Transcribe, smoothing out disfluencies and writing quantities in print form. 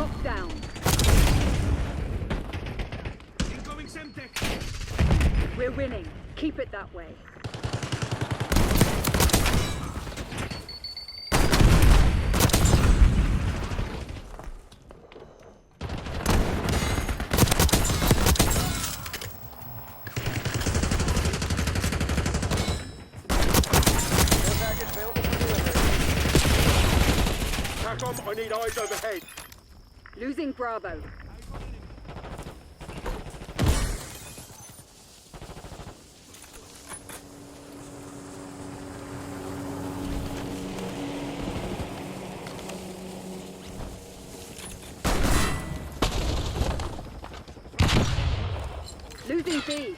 Locked down. Incoming Semtech. We're winning. Keep it that way. TACOM, I need eyes overhead. Losing Bravo. Losing B.